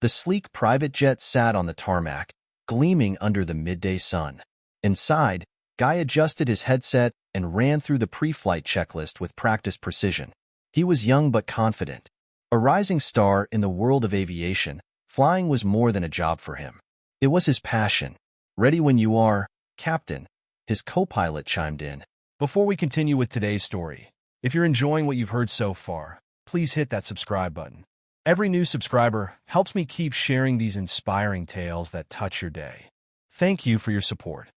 The sleek private jet sat on the tarmac, gleaming under the midday sun. Inside, Guy adjusted his headset and ran through the pre-flight checklist with practiced precision. He was young but confident. A rising star in the world of aviation, flying was more than a job for him. It was his passion. "Ready when you are, Captain," his co-pilot chimed in. Before we continue with today's story, if you're enjoying what you've heard so far, please hit that subscribe button. Every new subscriber helps me keep sharing these inspiring tales that touch your day. Thank you for your support.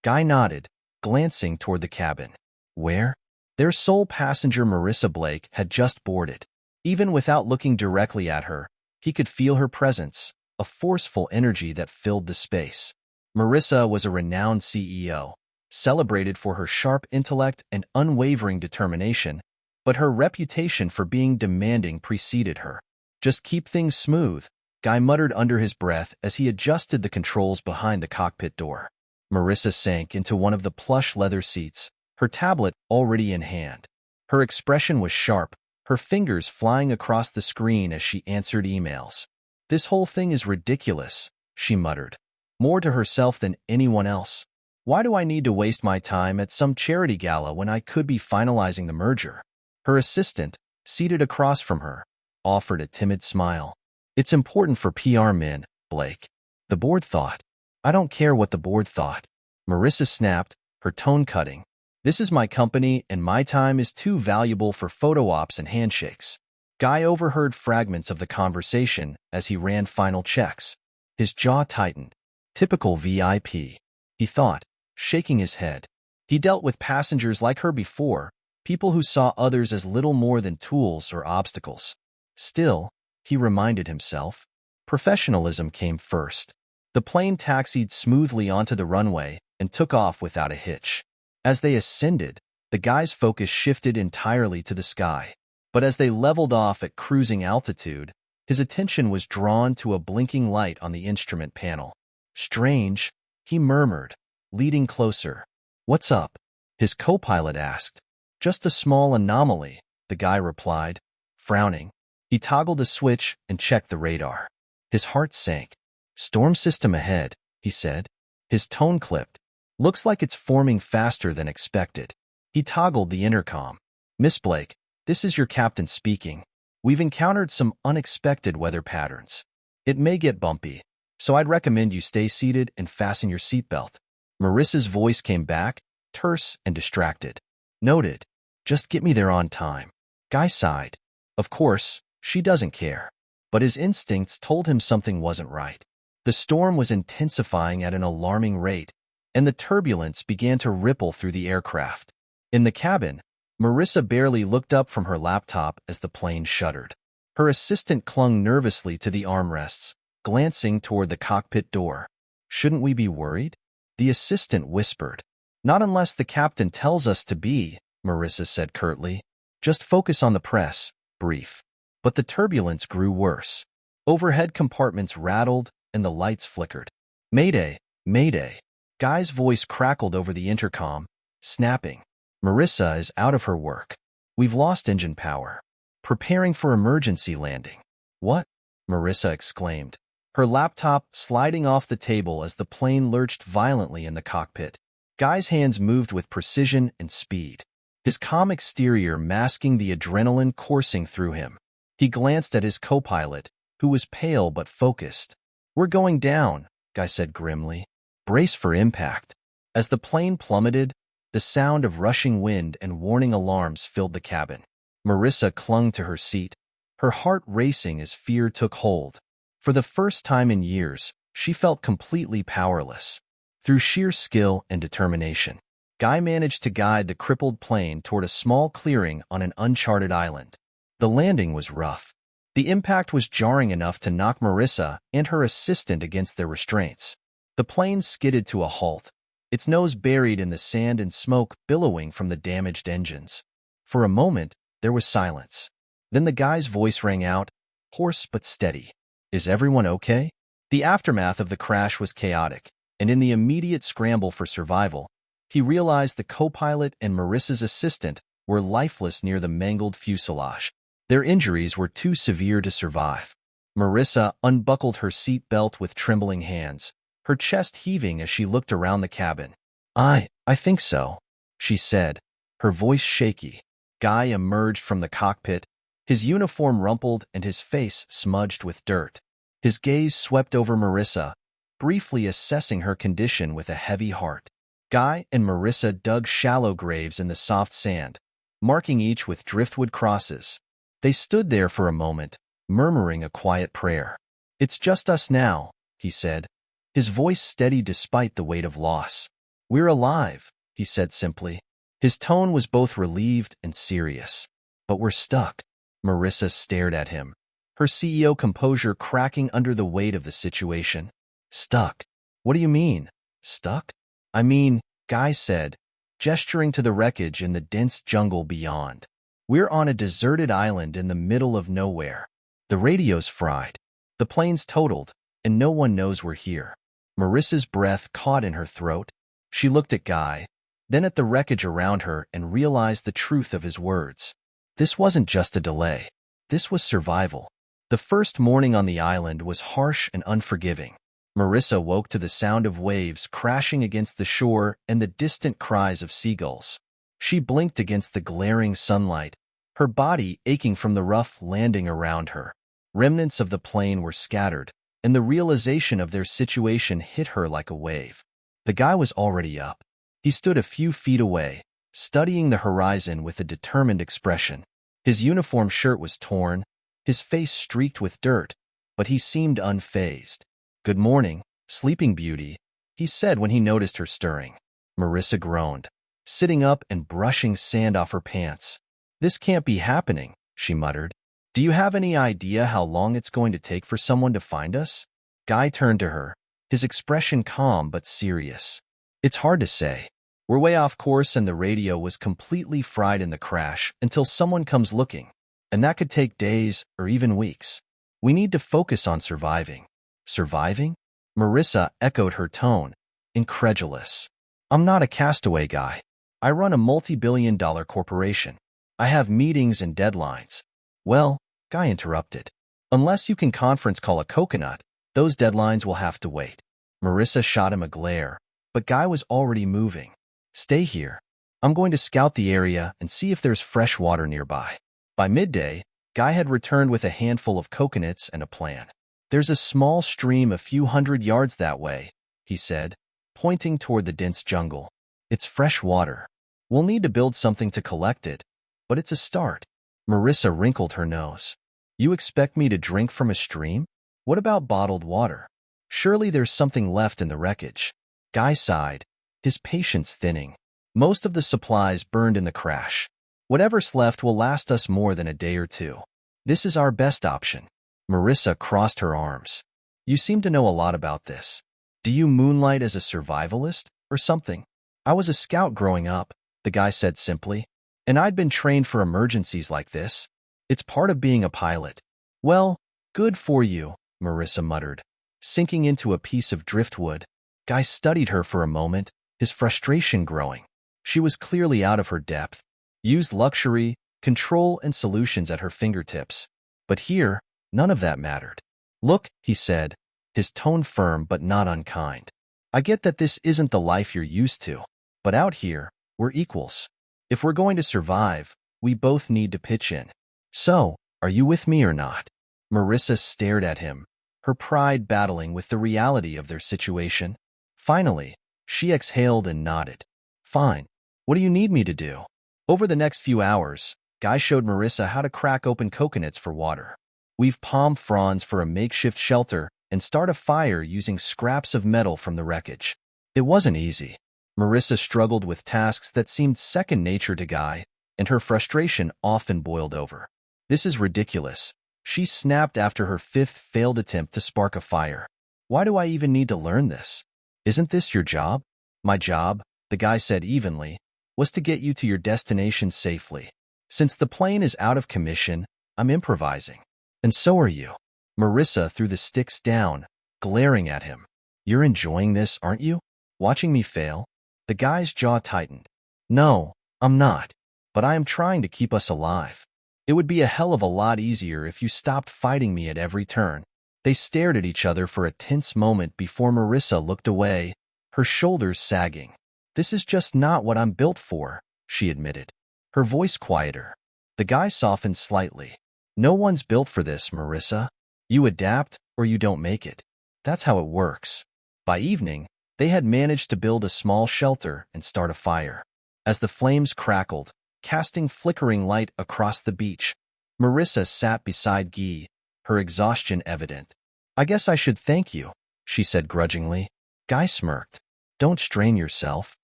Guy nodded, glancing toward the cabin. Where? Their sole passenger, Marissa Blake, had just boarded. Even without looking directly at her, he could feel her presence, a forceful energy that filled the space. Marissa was a renowned CEO, celebrated for her sharp intellect and unwavering determination, but her reputation for being demanding preceded her. "Just keep things smooth," Guy muttered under his breath as he adjusted the controls behind the cockpit door. Marissa sank into one of the plush leather seats, her tablet already in hand. Her expression was sharp, her fingers flying across the screen as she answered emails. "This whole thing is ridiculous," she muttered, more to herself than anyone else. "Why do I need to waste my time at some charity gala when I could be finalizing the merger?" Her assistant, seated across from her, offered a timid smile. "It's important for PR men, Blake." The board thought. "I don't care what the board thought," Marissa snapped, her tone cutting. "This is my company, and my time is too valuable for photo ops and handshakes." Guy overheard fragments of the conversation as he ran final checks. His jaw tightened. Typical VIP, he thought, shaking his head. He dealt with passengers like her before, people who saw others as little more than tools or obstacles. Still, he reminded himself, professionalism came first. The plane taxied smoothly onto the runway and took off without a hitch. As they ascended, the guy's focus shifted entirely to the sky. But as they leveled off at cruising altitude, his attention was drawn to a blinking light on the instrument panel. "Strange," he murmured, leading closer. "What's up?" his co-pilot asked. "Just a small anomaly," the guy replied, frowning. He toggled a switch and checked the radar. His heart sank. "Storm system ahead," he said. His tone clipped. "Looks like it's forming faster than expected." He toggled the intercom. "Miss Blake, this is your captain speaking. We've encountered some unexpected weather patterns. It may get bumpy, so I'd recommend you stay seated and fasten your seatbelt." Marissa's voice came back, terse and distracted. "Noted. Just get me there on time." Guy sighed. Of course, she doesn't care. But his instincts told him something wasn't right. The storm was intensifying at an alarming rate, and the turbulence began to ripple through the aircraft. In the cabin, Marissa barely looked up from her laptop as the plane shuddered. Her assistant clung nervously to the armrests, glancing toward the cockpit door. "Shouldn't we be worried?" the assistant whispered. "Not unless the captain tells us to be," Marissa said curtly. "Just focus on the press, brief." But the turbulence grew worse. Overhead compartments rattled and the lights flickered. "Mayday, mayday." Guy's voice crackled over the intercom, snapping. "Marissa is out of her work. We've lost engine power. Preparing for emergency landing." "What?" Marissa exclaimed, her laptop sliding off the table as the plane lurched violently in the cockpit. Guy's hands moved with precision and speed, his calm exterior masking the adrenaline coursing through him. He glanced at his co-pilot, who was pale but focused. "We're going down," Guy said grimly. "Brace for impact." As the plane plummeted, the sound of rushing wind and warning alarms filled the cabin. Marissa clung to her seat, her heart racing as fear took hold. For the first time in years, she felt completely powerless. Through sheer skill and determination, Guy managed to guide the crippled plane toward a small clearing on an uncharted island. The landing was rough. The impact was jarring enough to knock Marissa and her assistant against their restraints. The plane skidded to a halt, its nose buried in the sand and smoke billowing from the damaged engines. For a moment, there was silence. Then the guy's voice rang out, hoarse but steady. "Is everyone okay?" The aftermath of the crash was chaotic, and in the immediate scramble for survival, he realized the co-pilot and Marissa's assistant were lifeless near the mangled fuselage. Their injuries were too severe to survive. Marissa unbuckled her seat belt with trembling hands, her chest heaving as she looked around the cabin. I think so, she said, her voice shaky. Guy emerged from the cockpit, his uniform rumpled and his face smudged with dirt. His gaze swept over Marissa, briefly assessing her condition with a heavy heart. Guy and Marissa dug shallow graves in the soft sand, marking each with driftwood crosses. They stood there for a moment, murmuring a quiet prayer. "It's just us now," he said, his voice steady despite the weight of loss. "We're alive," he said simply. His tone was both relieved and serious. "But we're stuck." Marissa stared at him, her CEO composure cracking under the weight of the situation. "Stuck? What do you mean, stuck?" "I mean," Guy said, gesturing to the wreckage in the dense jungle beyond. "We're on a deserted island in the middle of nowhere. The radio's fried, the plane's totaled, and no one knows we're here." Marissa's breath caught in her throat. She looked at Guy, then at the wreckage around her and realized the truth of his words. This wasn't just a delay. This was survival. The first morning on the island was harsh and unforgiving. Marissa woke to the sound of waves crashing against the shore and the distant cries of seagulls. She blinked against the glaring sunlight, her body aching from the rough landing around her. Remnants of the plane were scattered, and the realization of their situation hit her like a wave. The guy was already up. He stood a few feet away, studying the horizon with a determined expression. His uniform shirt was torn, his face streaked with dirt, but he seemed unfazed. "Good morning, Sleeping Beauty," he said when he noticed her stirring. Marissa groaned, sitting up and brushing sand off her pants. "This can't be happening," she muttered. "Do you have any idea how long it's going to take for someone to find us?" Guy turned to her, his expression calm but serious. "It's hard to say. We're way off course and the radio was completely fried in the crash until someone comes looking, and that could take days or even weeks. We need to focus on surviving." "Surviving?" Marissa echoed her tone, incredulous. "I'm not a castaway, Guy. I run a multi-billion-dollar corporation. I have meetings and deadlines." "Well," Guy interrupted, "unless you can conference call a coconut, those deadlines will have to wait." Marissa shot him a glare, but Guy was already moving. "Stay here. I'm going to scout the area and see if there's fresh water nearby." By midday, Guy had returned with a handful of coconuts and a plan. "There's a small stream a few hundred yards that way," he said, pointing toward the dense jungle. "It's fresh water. We'll need to build something to collect it, but it's a start." Marissa wrinkled her nose. "You expect me to drink from a stream? What about bottled water? Surely there's something left in the wreckage." Guy sighed, his patience thinning. "Most of the supplies burned in the crash. Whatever's left will last us more than a day or two. This is our best option." Marissa crossed her arms. "You seem to know a lot about this. Do you moonlight as a survivalist or something?" "I was a scout growing up," the guy said simply, "and I'd been trained for emergencies like this. It's part of being a pilot." "Well, good for you," Marissa muttered, sinking into a piece of driftwood. Guy studied her for a moment, his frustration growing. She was clearly out of her depth, used luxury, control, and solutions at her fingertips. But here, none of that mattered. "Look," he said, his tone firm but not unkind. "I get that this isn't the life you're used to, but out here, we're equals. If we're going to survive, we both need to pitch in. So, are you with me or not?" Marissa stared at him, her pride battling with the reality of their situation. Finally, she exhaled and nodded. "Fine. What do you need me to do?" Over the next few hours, Guy showed Marissa how to crack open coconuts for water, weave palm fronds for a makeshift shelter, and start a fire using scraps of metal from the wreckage. It wasn't easy. Marissa struggled with tasks that seemed second nature to Guy, and her frustration often boiled over. "This is ridiculous," she snapped after her fifth failed attempt to spark a fire. "Why do I even need to learn this? Isn't this your job?" "My job," the guy said evenly, "was to get you to your destination safely. Since the plane is out of commission, I'm improvising. And so are you." Marissa threw the sticks down, glaring at him. "You're enjoying this, aren't you? Watching me fail?" The guy's jaw tightened. "No, I'm not. But I am trying to keep us alive." It would be a hell of a lot easier if you stopped fighting me at every turn. They stared at each other for a tense moment before Marissa looked away, her shoulders sagging. This is just not what I'm built for, she admitted, her voice quieter. The guy softened slightly. No one's built for this, Marissa. You adapt or you don't make it. That's how it works. By evening, they had managed to build a small shelter and start a fire. As the flames crackled, casting flickering light across the beach, Marissa sat beside Guy, her exhaustion evident. I guess I should thank you, she said grudgingly. Guy smirked. Don't strain yourself.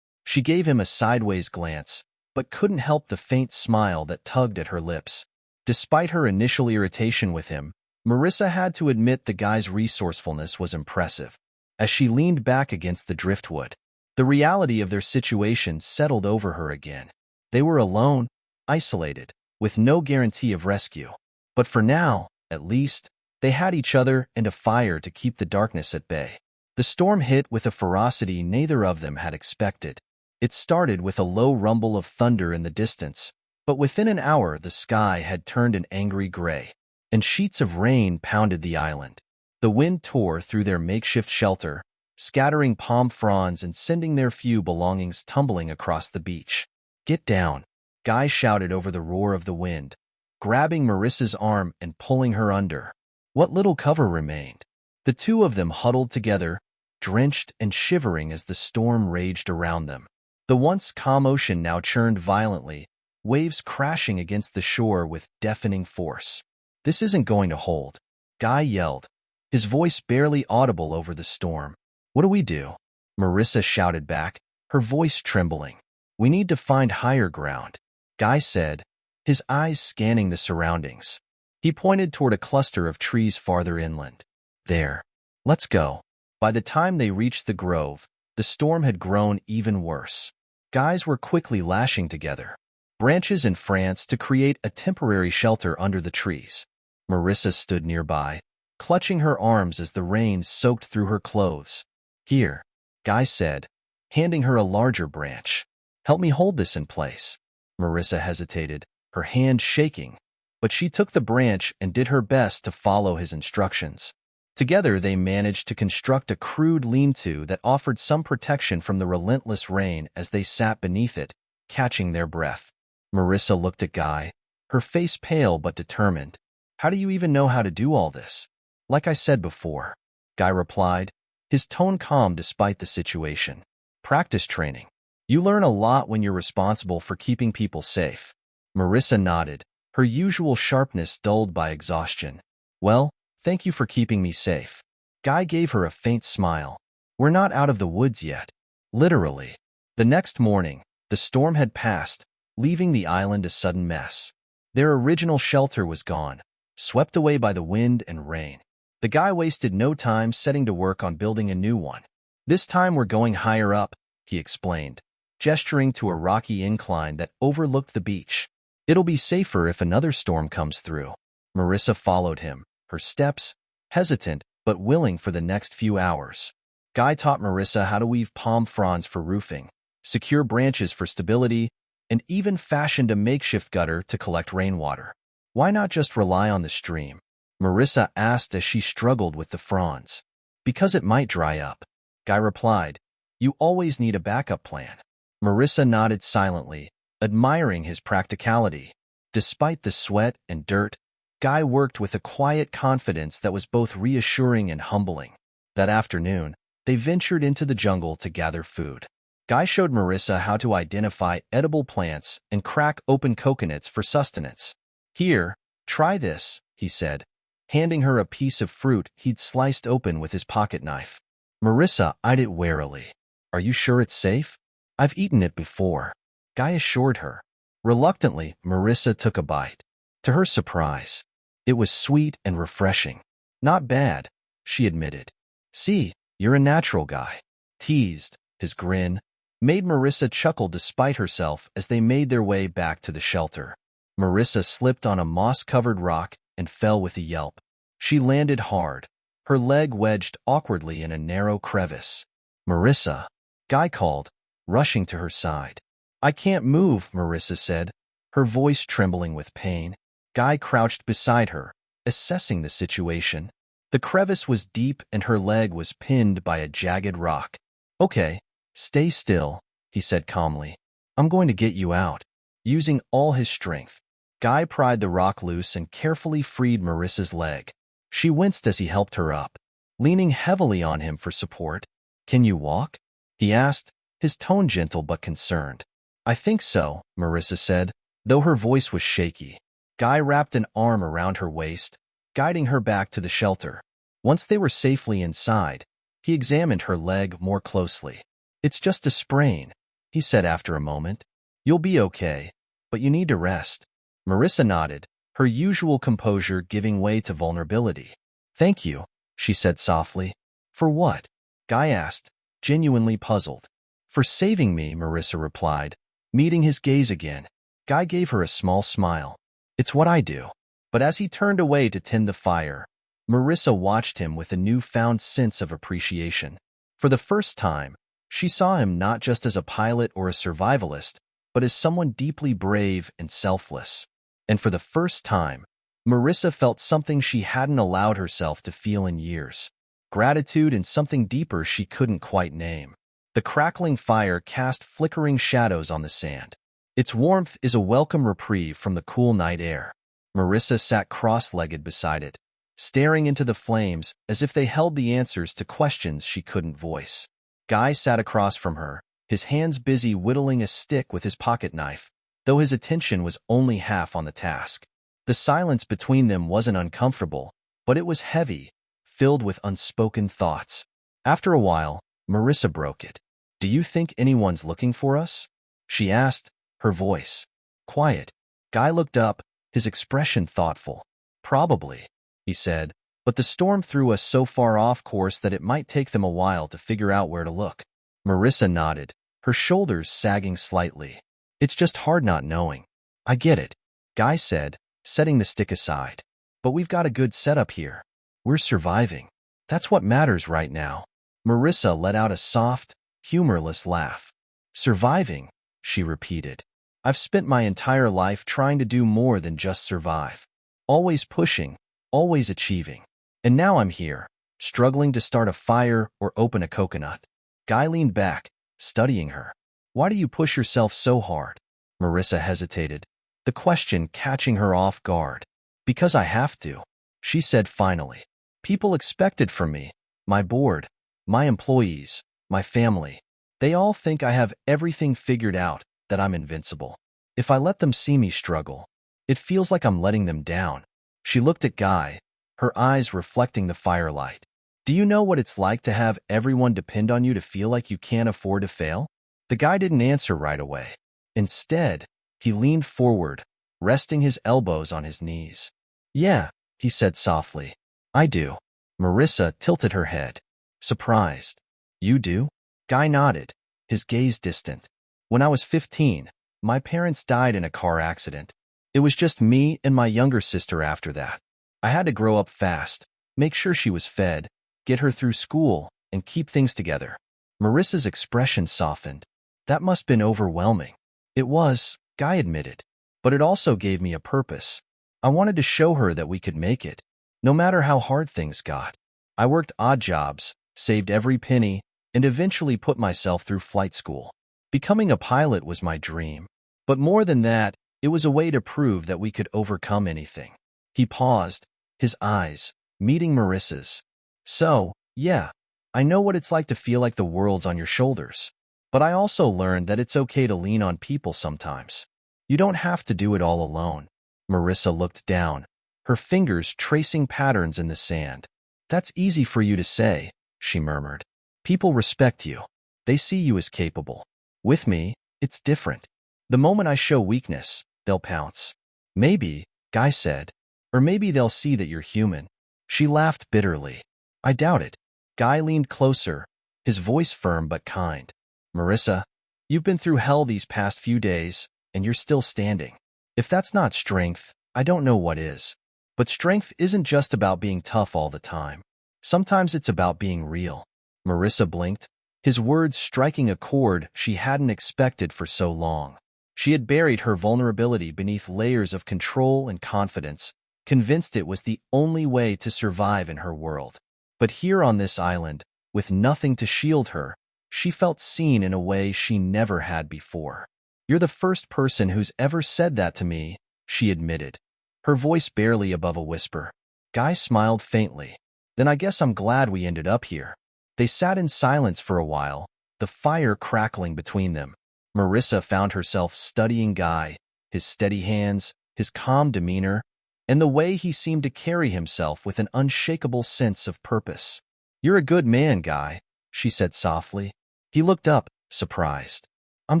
She gave him a sideways glance, but couldn't help the faint smile that tugged at her lips. Despite her initial irritation with him, Marissa had to admit the guy's resourcefulness was impressive. As she leaned back against the driftwood, the reality of their situation settled over her again. They were alone, isolated, with no guarantee of rescue. But for now, at least, they had each other and a fire to keep the darkness at bay. The storm hit with a ferocity neither of them had expected. It started with a low rumble of thunder in the distance, but within an hour the sky had turned an angry gray, and sheets of rain pounded the island. The wind tore through their makeshift shelter, scattering palm fronds and sending their few belongings tumbling across the beach. Get down, Guy shouted over the roar of the wind, grabbing Marissa's arm and pulling her under. What little cover remained. The two of them huddled together, drenched and shivering as the storm raged around them. The once calm ocean now churned violently, waves crashing against the shore with deafening force. This isn't going to hold, Guy yelled, his voice barely audible over the storm. What do we do? Marissa shouted back, her voice trembling. We need to find higher ground, Guy said, his eyes scanning the surroundings. He pointed toward a cluster of trees farther inland. There. Let's go. By the time they reached the grove, the storm had grown even worse. Guys were quickly lashing together, branches and frants to create a temporary shelter under the trees. Marissa stood nearby, clutching her arms as the rain soaked through her clothes. Here, Guy said, handing her a larger branch. Help me hold this in place. Marissa hesitated, her hand shaking, but she took the branch and did her best to follow his instructions. Together they managed to construct a crude lean-to that offered some protection from the relentless rain as they sat beneath it, catching their breath. Marissa looked at Guy, her face pale but determined. How do you even know how to do all this? Like I said before, Guy replied, his tone calm despite the situation. Practice training. You learn a lot when you're responsible for keeping people safe. Marissa nodded, her usual sharpness dulled by exhaustion. Well, thank you for keeping me safe. Guy gave her a faint smile. We're not out of the woods yet. Literally. The next morning, the storm had passed, leaving the island a sudden mess. Their original shelter was gone, swept away by the wind and rain. The guy wasted no time setting to work on building a new one. This time we're going higher up, he explained, gesturing to a rocky incline that overlooked the beach. It'll be safer if another storm comes through. Marissa followed him, her steps hesitant but willing for the next few hours. Guy taught Marissa how to weave palm fronds for roofing, secure branches for stability, and even fashioned a makeshift gutter to collect rainwater. Why not just rely on the stream? Marissa asked as she struggled with the fronds. Because it might dry up, Guy replied. You always need a backup plan. Marissa nodded silently, admiring his practicality. Despite the sweat and dirt, Guy worked with a quiet confidence that was both reassuring and humbling. That afternoon, they ventured into the jungle to gather food. Guy showed Marissa how to identify edible plants and crack open coconuts for sustenance. Here, try this, he said, handing her a piece of fruit he'd sliced open with his pocket knife. Marissa eyed it warily. Are you sure it's safe? I've eaten it before, Guy assured her. Reluctantly, Marissa took a bite. To her surprise, it was sweet and refreshing. Not bad, she admitted. See, you're a natural guy. Teased, his grin made Marissa chuckle despite herself as they made their way back to the shelter. Marissa slipped on a moss-covered rock and fell with a yelp. She landed hard, her leg wedged awkwardly in a narrow crevice. Marissa, Guy called, rushing to her side. I can't move, Marissa said, her voice trembling with pain. Guy crouched beside her, assessing the situation. The crevice was deep and her leg was pinned by a jagged rock. "Okay, stay still," he said calmly. "I'm going to get you out." Using all his strength, Guy pried the rock loose and carefully freed Marissa's leg. She winced as he helped her up, leaning heavily on him for support. "Can you walk?" he asked, his tone gentle but concerned. "I think so," Marissa said, though her voice was shaky. Guy wrapped an arm around her waist, guiding her back to the shelter. Once they were safely inside, he examined her leg more closely. "It's just a sprain," he said after a moment. "You'll be okay, but you need to rest." Marissa nodded, her usual composure giving way to vulnerability. "Thank you," she said softly. "For what?" Guy asked, genuinely puzzled. "For saving me," Marissa replied, meeting his gaze again. Guy gave her a small smile. "It's what I do." But as he turned away to tend the fire, Marissa watched him with a newfound sense of appreciation. For the first time, she saw him not just as a pilot or a survivalist, but as someone deeply brave and selfless. And for the first time, Marissa felt something she hadn't allowed herself to feel in years. Gratitude and something deeper she couldn't quite name. The crackling fire cast flickering shadows on the sand. Its warmth is a welcome reprieve from the cool night air. Marissa sat cross-legged beside it, staring into the flames as if they held the answers to questions she couldn't voice. Guy sat across from her, his hands busy whittling a stick with his pocket knife, though his attention was only half on the task. The silence between them wasn't uncomfortable, but it was heavy, filled with unspoken thoughts. After a while, Marissa broke it. "Do you think anyone's looking for us?" she asked, her voice quiet. Guy looked up, his expression thoughtful. "Probably," he said, "but the storm threw us so far off course that it might take them a while to figure out where to look." Marissa nodded, her shoulders sagging slightly. "It's just hard not knowing." "I get it," Guy said, setting the stick aside. "But we've got a good setup here. We're surviving. That's what matters right now." Marissa let out a soft, humorless laugh. "Surviving," she repeated. "I've spent my entire life trying to do more than just survive. Always pushing, always achieving. And now I'm here, struggling to start a fire or open a coconut." Guy leaned back, studying her. "Why do you push yourself so hard?" Marissa hesitated, the question catching her off guard. "Because I have to," she said finally. "People expect it from me, my board, my employees, my family. They all think I have everything figured out, that I'm invincible. If I let them see me struggle, it feels like I'm letting them down." She looked at Guy, her eyes reflecting the firelight. "Do you know what it's like to have everyone depend on you to feel like you can't afford to fail?" The guy didn't answer right away. Instead, he leaned forward, resting his elbows on his knees. "Yeah," he said softly. "I do." Marissa tilted her head, surprised. "You do?" Guy nodded, his gaze distant. "When I was 15, my parents died in a car accident. It was just me and my younger sister after that. I had to grow up fast, make sure she was fed, get her through school, and keep things together." Marissa's expression softened. "That must have been overwhelming." "It was," Guy admitted, "but it also gave me a purpose. I wanted to show her that we could make it, no matter how hard things got. I worked odd jobs, saved every penny, and eventually put myself through flight school. Becoming a pilot was my dream. But more than that, it was a way to prove that we could overcome anything." He paused, his eyes meeting Marissa's. "So, yeah, I know what it's like to feel like the world's on your shoulders. But I also learned that it's okay to lean on people sometimes. You don't have to do it all alone." Marissa looked down, her fingers tracing patterns in the sand. "That's easy for you to say," she murmured. "People respect you. They see you as capable. With me, it's different. The moment I show weakness, they'll pounce." "Maybe," Guy said, "or maybe they'll see that you're human." She laughed bitterly. "I doubt it." Guy leaned closer, his voice firm but kind. "Marissa, you've been through hell these past few days, and you're still standing. If that's not strength, I don't know what is. But strength isn't just about being tough all the time. Sometimes it's about being real." Marissa blinked, his words striking a chord she hadn't expected for so long. She had buried her vulnerability beneath layers of control and confidence, convinced it was the only way to survive in her world. But here on this island, with nothing to shield her, she felt seen in a way she never had before. "You're the first person who's ever said that to me," she admitted, her voice barely above a whisper. Guy smiled faintly. "Then I guess I'm glad we ended up here." They sat in silence for a while, the fire crackling between them. Marissa found herself studying Guy, his steady hands, his calm demeanor, and the way he seemed to carry himself with an unshakable sense of purpose. "You're a good man, Guy," she said softly. He looked up, surprised. "I'm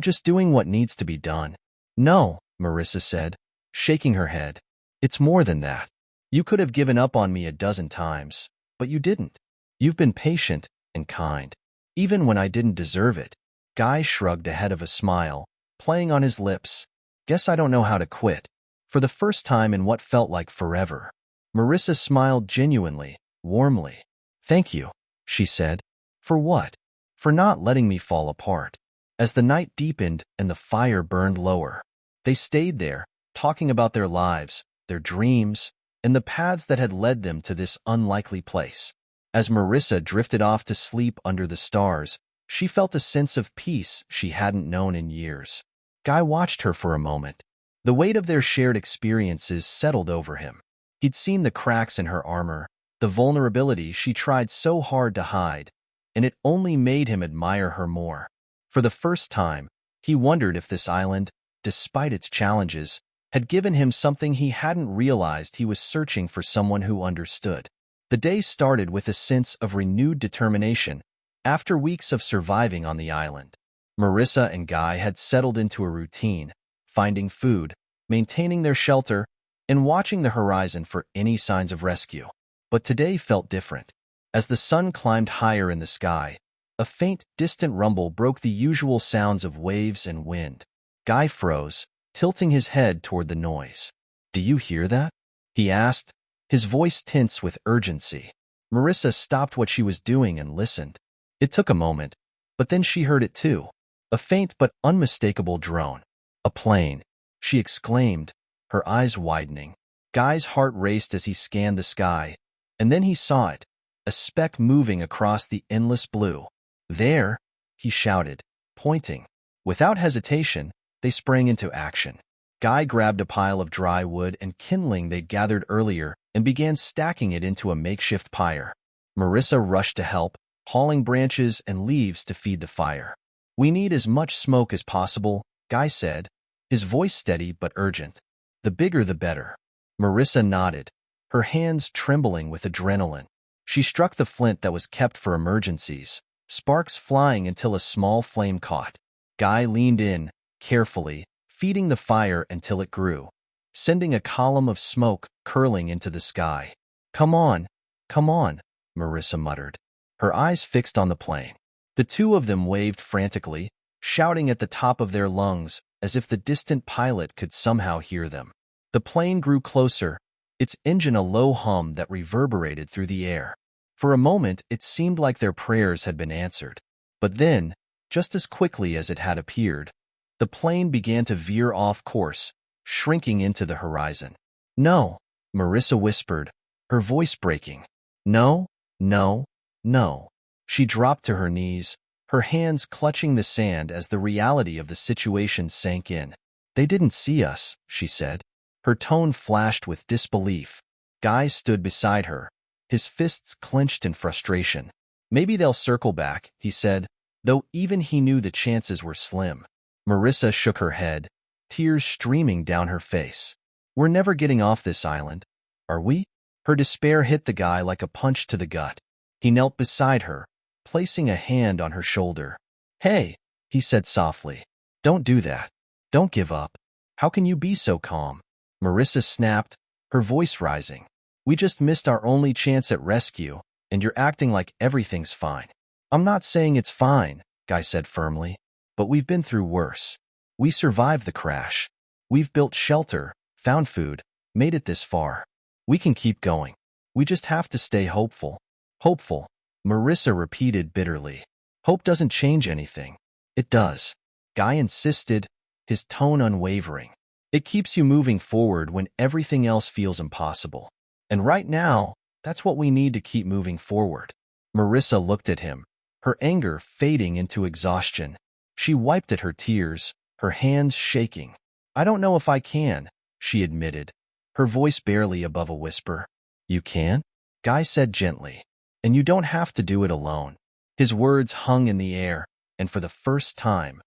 just doing what needs to be done." "No," Marissa said, shaking her head. "It's more than that. You could have given up on me a dozen times, but you didn't. You've been patient and kind, even when I didn't deserve it." Guy shrugged ahead of a smile, playing on his lips. "Guess I don't know how to quit." For the first time in what felt like forever, Marissa smiled genuinely, warmly. "Thank you," she said. "For what?" "For not letting me fall apart." As the night deepened and the fire burned lower, they stayed there, talking about their lives, their dreams, and the paths that had led them to this unlikely place. As Marissa drifted off to sleep under the stars, she felt a sense of peace she hadn't known in years. Guy watched her for a moment. The weight of their shared experiences settled over him. He'd seen the cracks in her armor, the vulnerability she tried so hard to hide, and it only made him admire her more. For the first time, he wondered if this island, despite its challenges, had given him something he hadn't realized. He was searching for someone who understood. The day started with a sense of renewed determination. After weeks of surviving on the island, Marissa and Guy had settled into a routine, finding food, maintaining their shelter, and watching the horizon for any signs of rescue. But today felt different. As the sun climbed higher in the sky, a faint, distant rumble broke the usual sounds of waves and wind. Guy froze, tilting his head toward the noise. "Do you hear that?" he asked, his voice tense with urgency. Marissa stopped what she was doing and listened. It took a moment, but then she heard it too. A faint but unmistakable drone. "A plane," she exclaimed, her eyes widening. Guy's heart raced as he scanned the sky, and then he saw it, a speck moving across the endless blue. "There!" he shouted, pointing. Without hesitation, they sprang into action. Guy grabbed a pile of dry wood and kindling they'd gathered earlier and began stacking it into a makeshift pyre. Marissa rushed to help, hauling branches and leaves to feed the fire. "We need as much smoke as possible," Guy said, his voice steady but urgent. "The bigger the better." Marissa nodded, her hands trembling with adrenaline. She struck the flint that was kept for emergencies, sparks flying until a small flame caught. Guy leaned in, carefully, feeding the fire until it grew, sending a column of smoke curling into the sky. Come on," Marissa muttered, her eyes fixed on the plane. The two of them waved frantically, shouting at the top of their lungs as if the distant pilot could somehow hear them. The plane grew closer, its engine a low hum that reverberated through the air. For a moment, it seemed like their prayers had been answered. But then, just as quickly as it had appeared, the plane began to veer off course, shrinking into the horizon. "No," Marissa whispered, her voice breaking. "No, no, no." She dropped to her knees, her hands clutching the sand as the reality of the situation sank in. "They didn't see us," she said. Her tone flashed with disbelief. Guy stood beside her, his fists clenched in frustration. "Maybe they'll circle back," he said, though even he knew the chances were slim. Marissa shook her head, tears streaming down her face. "We're never getting off this island, are we?" Her despair hit the guy like a punch to the gut. He knelt beside her, placing a hand on her shoulder. "Hey," he said softly, "don't do that. Don't give up. How can you be so calm?" Marissa snapped, her voice rising. "We just missed our only chance at rescue, and you're acting like everything's fine." "I'm not saying it's fine," Guy said firmly, "but we've been through worse. We survived the crash. We've built shelter, found food, made it this far. We can keep going. We just have to stay hopeful." "Hopeful," Marissa repeated bitterly. "Hope doesn't change anything." "It does," Guy insisted, his tone unwavering. It keeps you moving forward when everything else feels impossible. And right now, that's what we need to keep moving forward. Marissa looked at him, her anger fading into exhaustion. She wiped at her tears, her hands shaking. I don't know if I can, she admitted, her voice barely above a whisper. You can? Guy said gently. And you don't have to do it alone. His words hung in the air, and for the first time,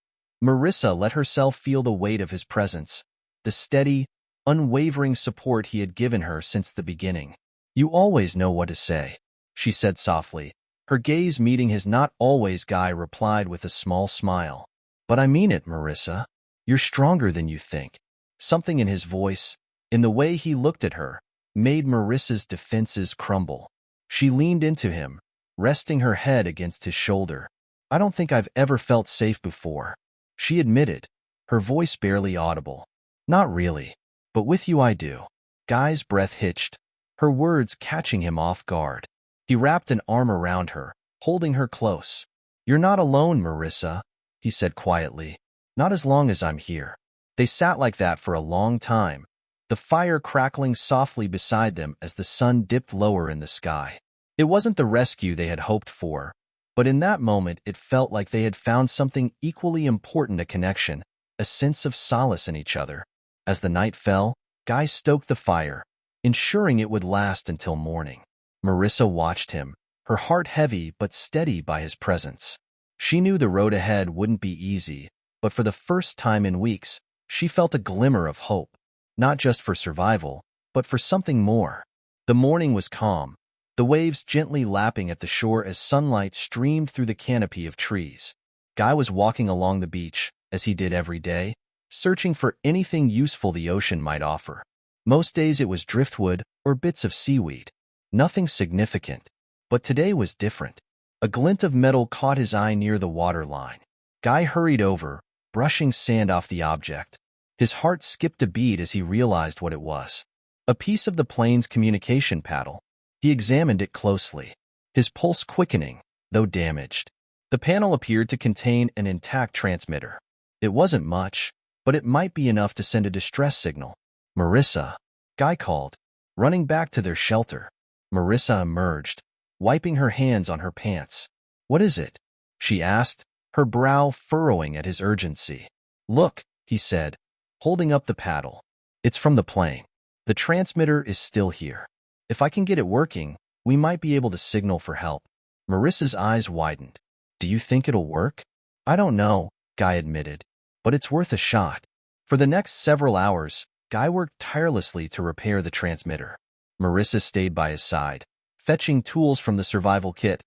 Marissa let herself feel the weight of his presence, the steady, unwavering support he had given her since the beginning. You always know what to say, she said softly, her gaze meeting his. Not always, Guy replied with a small smile. But I mean it, Marissa. You're stronger than you think. Something in his voice, in the way he looked at her, made Marissa's defenses crumble. She leaned into him, resting her head against his shoulder. I don't think I've ever felt safe before, she admitted, her voice barely audible. Not really, but with you I do. Guy's breath hitched, her words catching him off guard. He wrapped an arm around her, holding her close. You're not alone, Marissa, he said quietly. Not as long as I'm here. They sat like that for a long time, the fire crackling softly beside them as the sun dipped lower in the sky. It wasn't the rescue they had hoped for, but in that moment it felt like they had found something equally important: a connection, a sense of solace in each other. As the night fell, Guy stoked the fire, ensuring it would last until morning. Marissa watched him, her heart heavy but steady by his presence. She knew the road ahead wouldn't be easy, but for the first time in weeks, she felt a glimmer of hope, not just for survival, but for something more. The morning was calm, the waves gently lapping at the shore as sunlight streamed through the canopy of trees. Guy was walking along the beach, as he did every day, searching for anything useful the ocean might offer. Most days it was driftwood or bits of seaweed. Nothing significant. But today was different. A glint of metal caught his eye near the waterline. Guy hurried over, brushing sand off the object. His heart skipped a beat as he realized what it was. A piece of the plane's communication paddle. He examined it closely, his pulse quickening, though damaged. The panel appeared to contain an intact transmitter. It wasn't much, but it might be enough to send a distress signal. Marissa, Guy called, running back to their shelter. Marissa emerged, wiping her hands on her pants. What is it? She asked, her brow furrowing at his urgency. Look, he said, holding up the paddle. It's from the plane. The transmitter is still here. If I can get it working, we might be able to signal for help. Marissa's eyes widened. Do you think it'll work? I don't know, Guy admitted, but it's worth a shot. For the next several hours, Guy worked tirelessly to repair the transmitter. Marissa stayed by his side, fetching tools from the survival kit,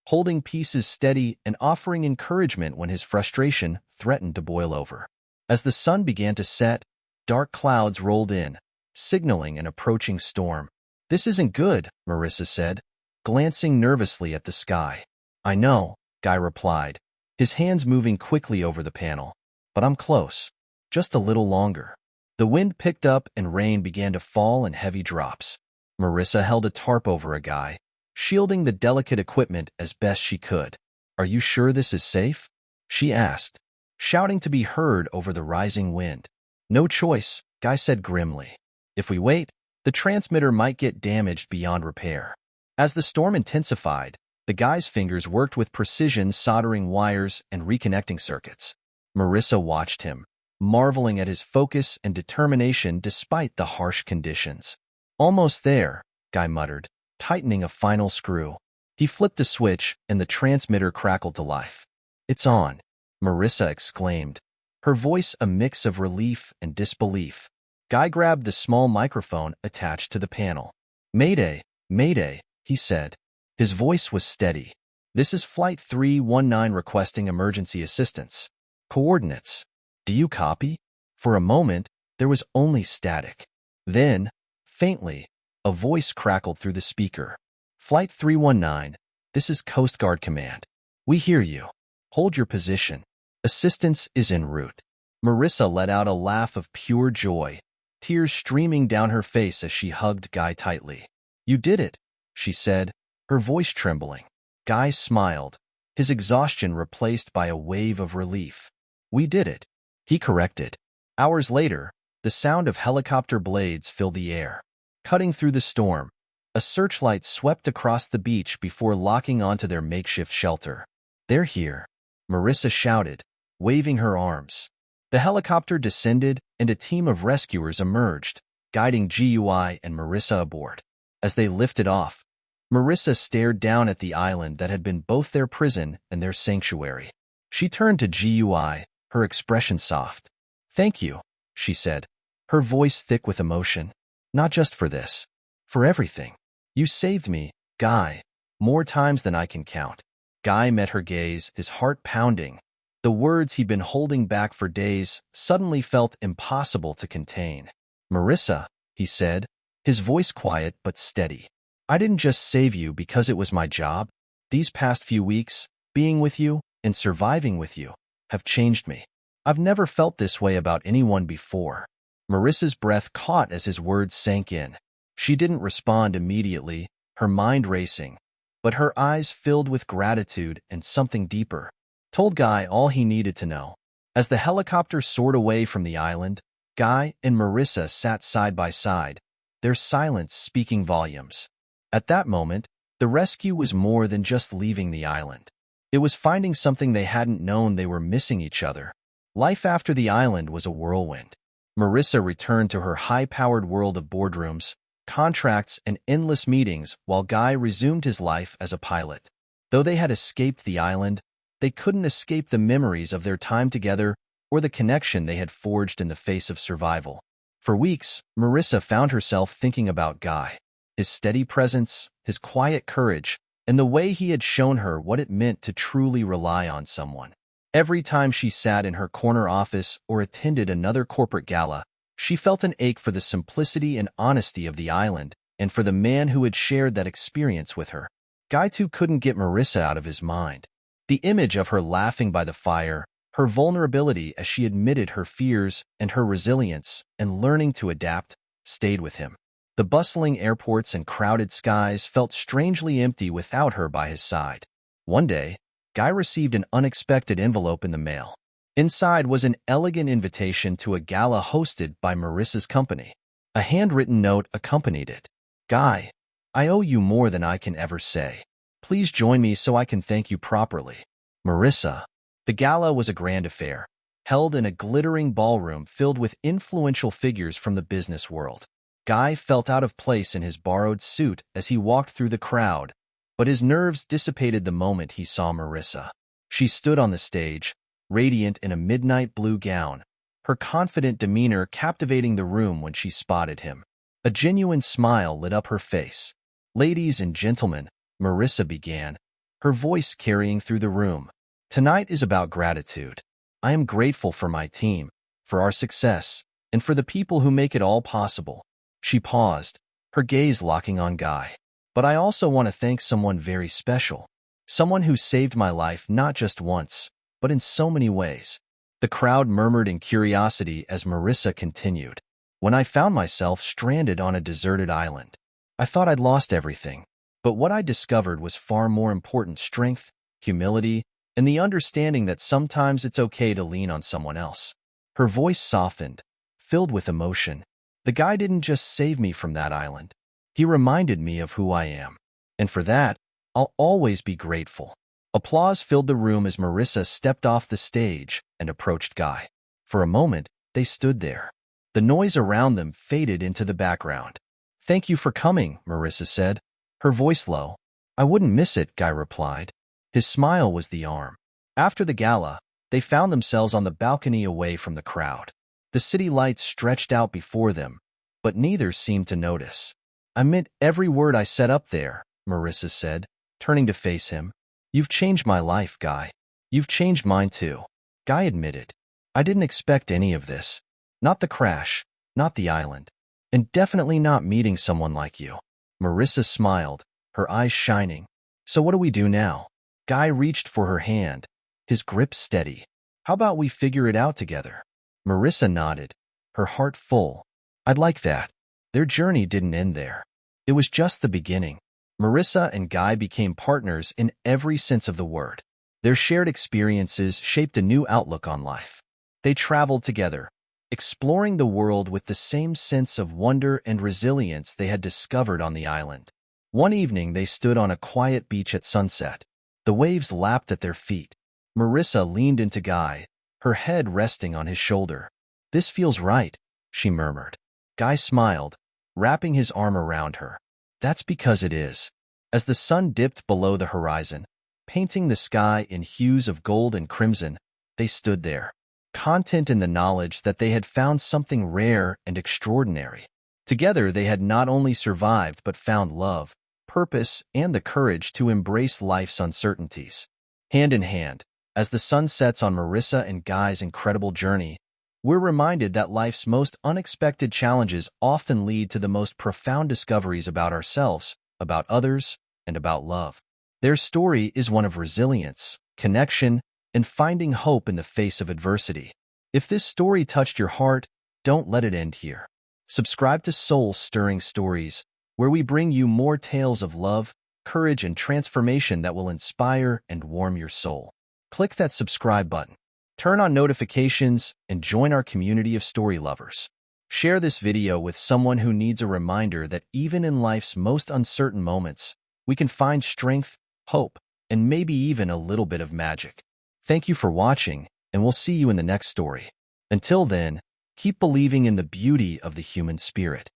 holding pieces steady and offering encouragement when his frustration threatened to boil over. As the sun began to set, dark clouds rolled in, signaling an approaching storm. This isn't good, Marissa said, glancing nervously at the sky. I know, Guy replied, his hands moving quickly over the panel. But I'm close. Just a little longer. The wind picked up and rain began to fall in heavy drops. Marissa held a tarp over a Guy, shielding the delicate equipment as best she could. Are you sure this is safe? She asked, shouting to be heard over the rising wind. No choice, Guy said grimly. If we wait, the transmitter might get damaged beyond repair. As the storm intensified, the Guy's fingers worked with precision, soldering wires and reconnecting circuits. Marissa watched him, marveling at his focus and determination despite the harsh conditions. Almost there, Guy muttered, tightening a final screw. He flipped a switch and the transmitter crackled to life. It's on, Marissa exclaimed, her voice a mix of relief and disbelief. Guy grabbed the small microphone attached to the panel. Mayday, Mayday, he said. His voice was steady. This is Flight 319 requesting emergency assistance. Coordinates. Do you copy? For a moment, there was only static. Then, faintly, a voice crackled through the speaker. Flight 319, this is Coast Guard Command. We hear you. Hold your position. Assistance is en route. Marissa let out a laugh of pure joy, tears streaming down her face as she hugged Guy tightly. You did it, she said, her voice trembling. Guy smiled, his exhaustion replaced by a wave of relief. We did it, he corrected. Hours later, the sound of helicopter blades filled the air. Cutting through the storm, a searchlight swept across the beach before locking onto their makeshift shelter. "They're here," Marissa shouted, waving her arms. The helicopter descended and a team of rescuers emerged, guiding GUI and Marissa aboard. As they lifted off, Marissa stared down at the island that had been both their prison and their sanctuary. She turned to GUI, her expression soft. "Thank you," she said, her voice thick with emotion. "Not just for this. For everything. You saved me, Guy, more times than I can count." Guy met her gaze, his heart pounding. The words he'd been holding back for days suddenly felt impossible to contain. "Marissa," he said, his voice quiet but steady. "I didn't just save you because it was my job. These past few weeks, being with you and surviving with you, have changed me. I've never felt this way about anyone before." Marissa's breath caught as his words sank in. She didn't respond immediately, her mind racing, but her eyes filled with gratitude and something deeper. Told Guy all he needed to know. As the helicopter soared away from the island, Guy and Marissa sat side by side, their silence speaking volumes. At that moment, the rescue was more than just leaving the island. It was finding something they hadn't known. They were missing each other. Life after the island was a whirlwind. Marissa returned to her high-powered world of boardrooms, contracts, and endless meetings, while Guy resumed his life as a pilot. Though they had escaped the island, they couldn't escape the memories of their time together or the connection they had forged in the face of survival. For weeks, Marissa found herself thinking about Guy, his steady presence, his quiet courage, and the way he had shown her what it meant to truly rely on someone. Every time she sat in her corner office or attended another corporate gala, she felt an ache for the simplicity and honesty of the island and for the man who had shared that experience with her. Guy too couldn't get Marissa out of his mind. The image of her laughing by the fire, her vulnerability as she admitted her fears and her resilience and learning to adapt, stayed with him. The bustling airports and crowded skies felt strangely empty without her by his side. One day, Guy received an unexpected envelope in the mail. Inside was an elegant invitation to a gala hosted by Marissa's company. A handwritten note accompanied it. "Guy, I owe you more than I can ever say. Please join me so I can thank you properly. Marissa." The gala was a grand affair, held in a glittering ballroom filled with influential figures from the business world. Guy felt out of place in his borrowed suit as he walked through the crowd, but his nerves dissipated the moment he saw Marissa. She stood on the stage, radiant in a midnight blue gown, her confident demeanor captivating the room when she spotted him. A genuine smile lit up her face. "Ladies and gentlemen," Marissa began, her voice carrying through the room, "tonight is about gratitude. I am grateful for my team, for our success, and for the people who make it all possible." She paused, her gaze locking on Guy. "But I also want to thank someone very special. Someone who saved my life not just once, but in so many ways." The crowd murmured in curiosity as Marissa continued. "When I found myself stranded on a deserted island, I thought I'd lost everything. But what I discovered was far more important: strength, humility, and the understanding that sometimes it's okay to lean on someone else." Her voice softened, filled with emotion. "The guy didn't just save me from that island. He reminded me of who I am. And for that, I'll always be grateful." Applause filled the room as Marissa stepped off the stage and approached Guy. For a moment, they stood there. The noise around them faded into the background. "Thank you for coming," Marissa said, her voice low. "I wouldn't miss it," Guy replied. His smile was the arm. After the gala, they found themselves on the balcony away from the crowd. The city lights stretched out before them, but neither seemed to notice. "I meant every word I said up there," Marissa said, turning to face him. "You've changed my life, Guy. You've changed mine too." Guy admitted, "I didn't expect any of this. Not the crash, not the island, and definitely not meeting someone like you." Marissa smiled, her eyes shining. "So what do we do now?" Guy reached for her hand, his grip steady. "How about we figure it out together?" Marissa nodded, her heart full. "I'd like that." Their journey didn't end there. It was just the beginning. Marissa and Guy became partners in every sense of the word. Their shared experiences shaped a new outlook on life. They traveled together, exploring the world with the same sense of wonder and resilience they had discovered on the island. One evening, they stood on a quiet beach at sunset. The waves lapped at their feet. Marissa leaned into Guy, her head resting on his shoulder. "This feels right," she murmured. Guy smiled, wrapping his arm around her. "That's because it is." As the sun dipped below the horizon, painting the sky in hues of gold and crimson, they stood there, content in the knowledge that they had found something rare and extraordinary. Together, they had not only survived but found love, purpose, and the courage to embrace life's uncertainties. Hand in hand, as the sun sets on Marissa and Guy's incredible journey, we're reminded that life's most unexpected challenges often lead to the most profound discoveries about ourselves, about others, and about love. Their story is one of resilience, connection, and finding hope in the face of adversity. If this story touched your heart, don't let it end here. Subscribe to Soul-Stirring Stories, where we bring you more tales of love, courage, and transformation that will inspire and warm your soul. Click that subscribe button, turn on notifications, and join our community of story lovers. Share this video with someone who needs a reminder that even in life's most uncertain moments, we can find strength, hope, and maybe even a little bit of magic. Thank you for watching, and we'll see you in the next story. Until then, keep believing in the beauty of the human spirit.